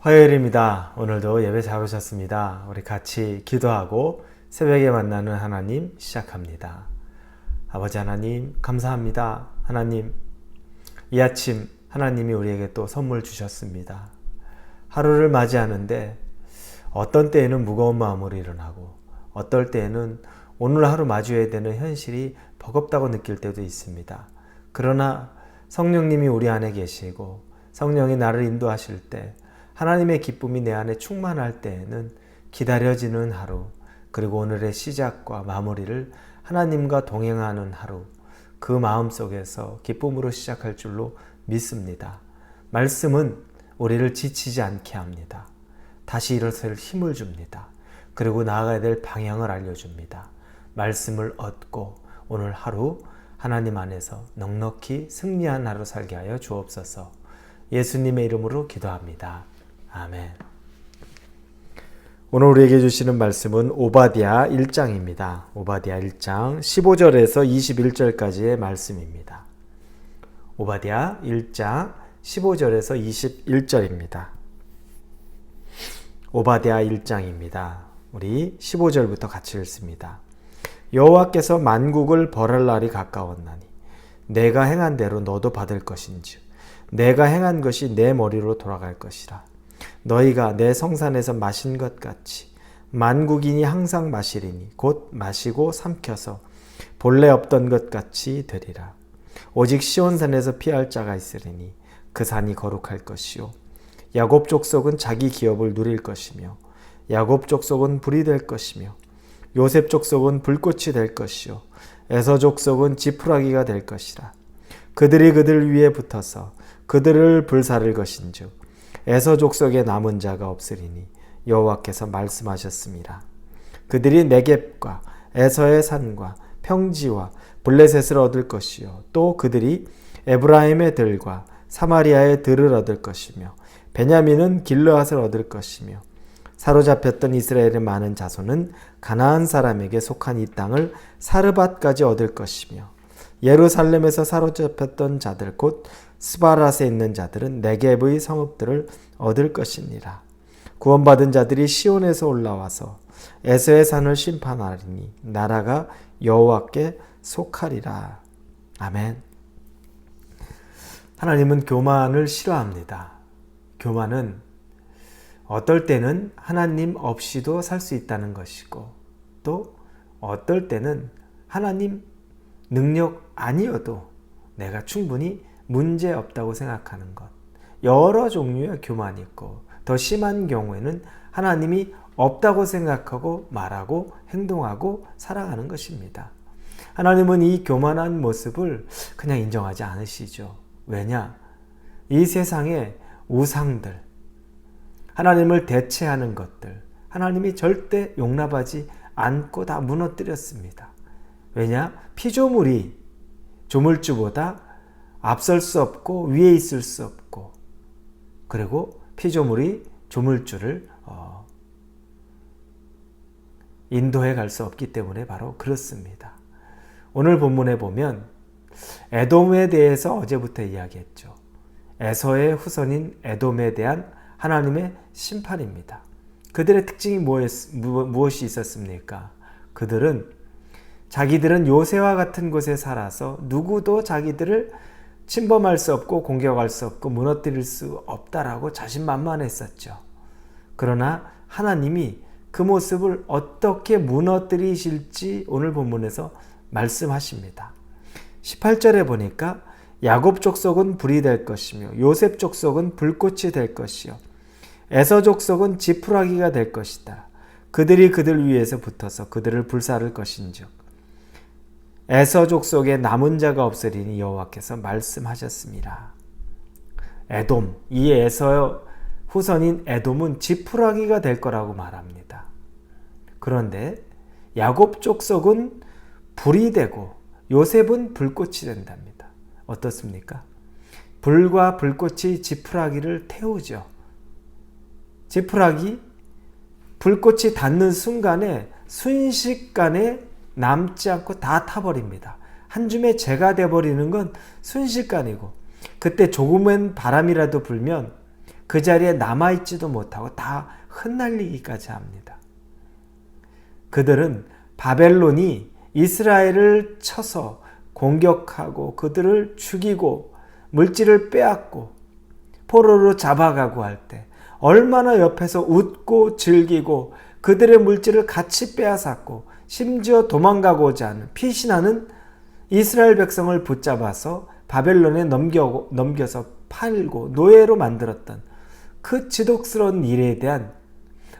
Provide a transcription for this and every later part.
화요일입니다. 오늘도 예배 잘 오셨습니다. 우리 같이 기도하고 새벽에 만나는 하나님 시작합니다. 아버지 하나님 감사합니다. 하나님 이 아침 하나님이 우리에게 또 선물 주셨습니다. 하루를 맞이하는데 어떤 때에는 무거운 마음으로 일어나고 어떨 때에는 오늘 하루 마주해야 되는 현실이 버겁다고 느낄 때도 있습니다. 그러나 성령님이 우리 안에 계시고 성령이 나를 인도하실 때 하나님의 기쁨이 내 안에 충만할 때에는 기다려지는 하루, 그리고 오늘의 시작과 마무리를 하나님과 동행하는 하루, 그 마음 속에서 기쁨으로 시작할 줄로 믿습니다. 말씀은 우리를 지치지 않게 합니다. 다시 일어설 힘을 줍니다. 그리고 나아가야 될 방향을 알려줍니다. 말씀을 얻고 오늘 하루 하나님 안에서 넉넉히 승리한 하루 살게 하여 주옵소서. 예수님의 이름으로 기도합니다. 아멘. 오늘 우리에게 주시는 말씀은 오바댜 1장입니다. 오바댜 1장 15절에서 21절까지의 말씀입니다. 오바댜 1장 15절에서 21절입니다. 오바댜 1장입니다. 우리 15절부터 같이 읽습니다. 여호와께서 만국을 벌할 날이 가까웠나니 내가 행한 대로 너도 받을 것인즉 내가 행한 것이 내 머리로 돌아갈 것이라. 너희가 내 성산에서 마신 것 같이 만국인이 항상 마시리니 곧 마시고 삼켜서 본래 없던 것 같이 되리라. 오직 시온산에서 피할 자가 있으리니 그 산이 거룩할 것이요 야곱 족속은 자기 기업을 누릴 것이며 야곱 족속은 불이 될 것이며 요셉 족속은 불꽃이 될 것이요 에서 족속은 지푸라기가 될 것이라. 그들이 그들 위에 붙어서 그들을 불사를 것인즉 에서 족속에 남은 자가 없으리니 여호와께서 말씀하셨습니다. 그들이 네겝과 에서의 산과 평지와 블레셋을 얻을 것이요 또 그들이 에브라임의 들과 사마리아의 들을 얻을 것이며 베냐민은 길르앗을 얻을 것이며 사로잡혔던 이스라엘의 많은 자손은 가나안 사람에게 속한 이 땅을 사르밧까지 얻을 것이며 예루살렘에서 사로잡혔던 자들 곧 스바랏에 있는 자들은 네겝의 성읍들을 얻을 것이니라. 구원받은 자들이 시온에서 올라와서 에서의 산을 심판하리니 나라가 여호와께 속하리라. 아멘. 하나님은 교만을 싫어합니다. 교만은 어떨 때는 하나님 없이도 살 수 있다는 것이고 또 어떨 때는 하나님 능력 아니어도 내가 충분히 문제 없다고 생각하는 것. 여러 종류의 교만이 있고 더 심한 경우에는 하나님이 없다고 생각하고 말하고 행동하고 살아가는 것입니다. 하나님은 이 교만한 모습을 그냥 인정하지 않으시죠. 왜냐? 이 세상의 우상들, 하나님을 대체하는 것들, 하나님이 절대 용납하지 않고 다 무너뜨렸습니다. 왜냐? 피조물이 조물주보다 앞설 수 없고 위에 있을 수 없고 그리고 피조물이 조물주를 인도해 갈 수 없기 때문에 바로 그렇습니다. 오늘 본문에 보면 에돔에 대해서 어제부터 이야기했죠. 에서의 후손인 에돔에 대한 하나님의 심판입니다. 그들의 특징이 무엇이 있었습니까? 자기들은 요새와 같은 곳에 살아서 누구도 자기들을 침범할 수 없고 공격할 수 없고 무너뜨릴 수 없다라고 자신만만했었죠. 그러나 하나님이 그 모습을 어떻게 무너뜨리실지 오늘 본문에서 말씀하십니다. 18절에 보니까 야곱 족속은 불이 될 것이며 요셉 족속은 불꽃이 될 것이요 에서 족속은 지푸라기가 될 것이다. 그들이 그들 위에서 붙어서 그들을 불사를 것인즉 에서 족속에 남은 자가 없으리니 여호와께서 말씀하셨습니다. 에돔, 이 에서 후손인 에돔은 지푸라기가 될 거라고 말합니다. 그런데 야곱 족속은 불이 되고 요셉은 불꽃이 된답니다. 어떻습니까? 불과 불꽃이 지푸라기를 태우죠. 지푸라기, 불꽃이 닿는 순간에 순식간에 남지 않고 다 타버립니다. 한 줌의 재가 돼버리는 건 순식간이고 그때 조금은 바람이라도 불면 그 자리에 남아있지도 못하고 다 흩날리기까지 합니다. 그들은 바벨론이 이스라엘을 쳐서 공격하고 그들을 죽이고 물질을 빼앗고 포로로 잡아가고 할 때 얼마나 옆에서 웃고 즐기고 그들의 물질을 같이 빼앗았고 심지어 도망가고자 하는 피신하는 이스라엘 백성을 붙잡아서 바벨론에 넘겨서 팔고 노예로 만들었던 그 지독스러운 일에 대한,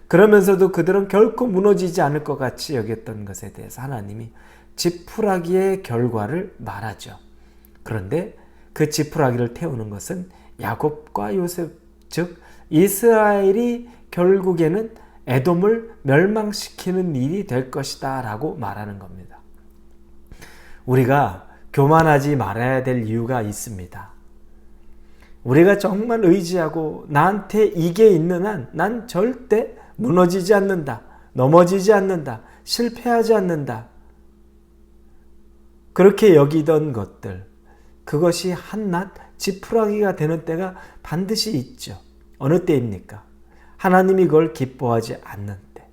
그러면서도 그들은 결코 무너지지 않을 것 같이 여겼던 것에 대해서 하나님이 지푸라기의 결과를 말하죠. 그런데 그 지푸라기를 태우는 것은 야곱과 요셉, 즉 이스라엘이 결국에는 에돔을 멸망시키는 일이 될 것이다 라고 말하는 겁니다. 우리가 교만하지 말아야 될 이유가 있습니다. 우리가 정말 의지하고 나한테 이게 있는 한 난 절대 무너지지 않는다, 넘어지지 않는다, 실패하지 않는다, 그렇게 여기던 것들, 그것이 한낱 지푸라기가 되는 때가 반드시 있죠. 어느 때입니까? 하나님이 그걸 기뻐하지 않는 때.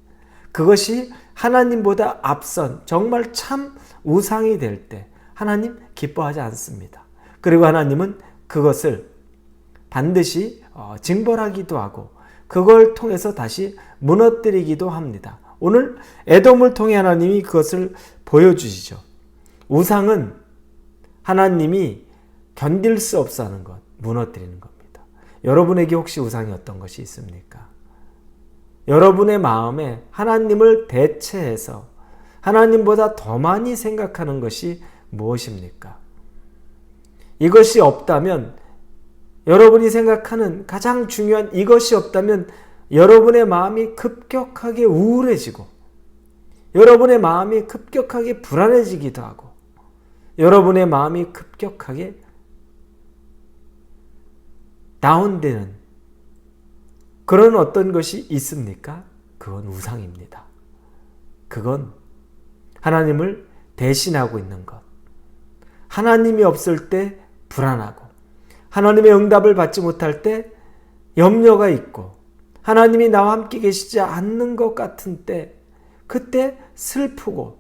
그것이 하나님보다 앞선 정말 참 우상이 될 때 하나님 기뻐하지 않습니다. 그리고 하나님은 그것을 반드시 징벌하기도 하고 그걸 통해서 다시 무너뜨리기도 합니다. 오늘 에돔을 통해 하나님이 그것을 보여주시죠. 우상은 하나님이 견딜 수 없어 하는 것, 무너뜨리는 겁니다. 여러분에게 혹시 우상이 어떤 것이 있습니까? 여러분의 마음에 하나님을 대체해서 하나님보다 더 많이 생각하는 것이 무엇입니까? 이것이 없다면, 여러분이 생각하는 가장 중요한 이것이 없다면 여러분의 마음이 급격하게 우울해지고 여러분의 마음이 급격하게 불안해지기도 하고 여러분의 마음이 급격하게 다운되는 그런 어떤 것이 있습니까? 그건 우상입니다. 그건 하나님을 대신하고 있는 것. 하나님이 없을 때 불안하고 하나님의 응답을 받지 못할 때 염려가 있고 하나님이 나와 함께 계시지 않는 것 같은 때 그때 슬프고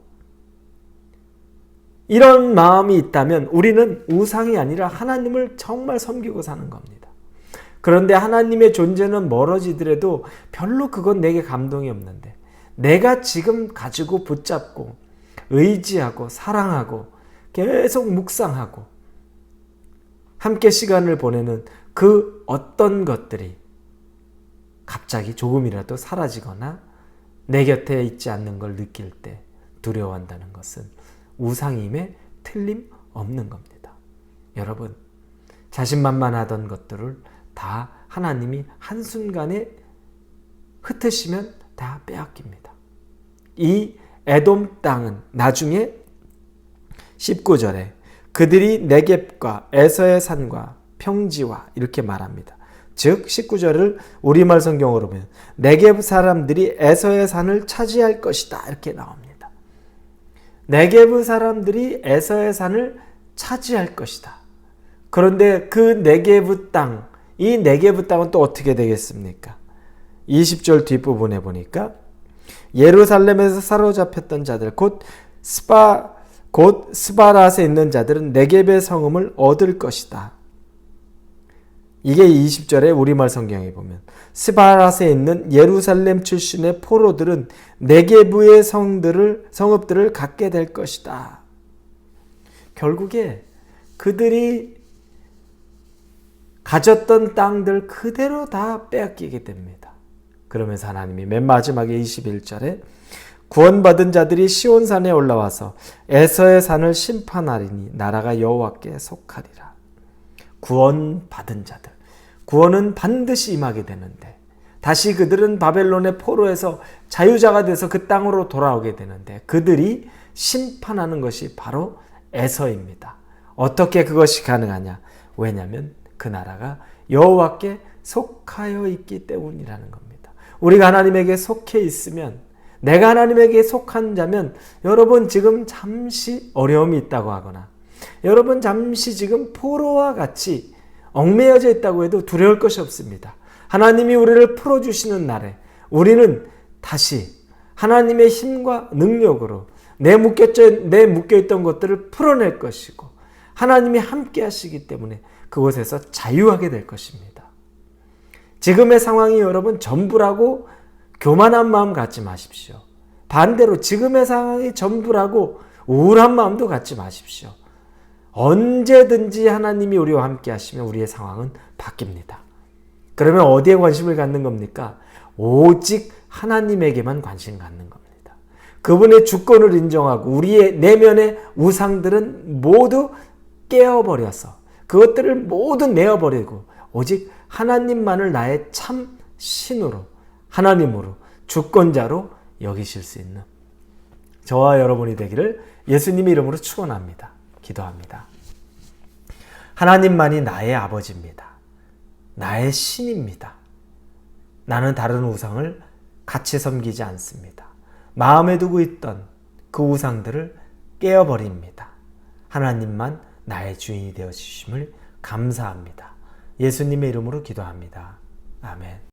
이런 마음이 있다면 우리는 우상이 아니라 하나님을 정말 섬기고 사는 겁니다. 그런데 하나님의 존재는 멀어지더라도 별로 그건 내게 감동이 없는데 내가 지금 가지고 붙잡고 의지하고 사랑하고 계속 묵상하고 함께 시간을 보내는 그 어떤 것들이 갑자기 조금이라도 사라지거나 내 곁에 있지 않는 걸 느낄 때 두려워한다는 것은 우상임에 틀림없는 겁니다. 여러분, 자신만만하던 것들을 다 하나님이 한순간에 흩으시면 다 빼앗깁니다. 이 에돔 땅은 나중에 19절에 그들이 네겝과 에서의 산과 평지와 이렇게 말합니다. 즉 19절을 우리말 성경으로 보면 네겝 사람들이 에서의 산을 차지할 것이다 이렇게 나옵니다. 네겝 사람들이 에서의 산을 차지할 것이다. 그런데 그 네겝 땅, 이 네겝 땅은 또 어떻게 되겠습니까? 20절 뒷부분에 보니까 예루살렘에서 사로잡혔던 자들 곧 스바랏에 있는 자들은 네겝의 성음을 얻을 것이다. 이게 20절에 우리말 성경에 보면 스바랏에 있는 예루살렘 출신의 포로들은 네겝의 성읍들을 갖게 될 것이다. 결국에 그들이 가졌던 땅들 그대로 다 빼앗기게 됩니다. 그러면서 하나님이 맨 마지막에 21절에 구원받은 자들이 시온산에 올라와서 에서의 산을 심판하리니 나라가 여호와께 속하리라. 구원받은 자들, 구원은 반드시 임하게 되는데 다시 그들은 바벨론의 포로에서 자유자가 돼서 그 땅으로 돌아오게 되는데 그들이 심판하는 것이 바로 에서입니다. 어떻게 그것이 가능하냐? 왜냐하면 그 나라가 여호와께 속하여 있기 때문이라는 겁니다. 우리가 하나님에게 속해 있으면, 내가 하나님에게 속한 자면 여러분 지금 잠시 어려움이 있다고 하거나 여러분 잠시 지금 포로와 같이 얽매여져 있다고 해도 두려울 것이 없습니다. 하나님이 우리를 풀어주시는 날에 우리는 다시 하나님의 힘과 능력으로 내 묶여있던 것들을 풀어낼 것이고 하나님이 함께 하시기 때문에 그곳에서 자유하게 될 것입니다. 지금의 상황이 여러분 전부라고 교만한 마음 갖지 마십시오. 반대로 지금의 상황이 전부라고 우울한 마음도 갖지 마십시오. 언제든지 하나님이 우리와 함께 하시면 우리의 상황은 바뀝니다. 그러면 어디에 관심을 갖는 겁니까? 오직 하나님에게만 관심 갖는 겁니다. 그분의 주권을 인정하고 우리의 내면의 우상들은 모두 깨어버려서 그것들을 모두 내어버리고 오직 하나님만을 나의 참 신으로, 하나님으로, 주권자로 여기실 수 있는 저와 여러분이 되기를 예수님의 이름으로 축원합니다. 기도합니다. 하나님만이 나의 아버지입니다. 나의 신입니다. 나는 다른 우상을 같이 섬기지 않습니다. 마음에 두고 있던 그 우상들을 깨어버립니다. 하나님만 나의 주인이 되어 주심을 감사합니다. 예수님의 이름으로 기도합니다. 아멘.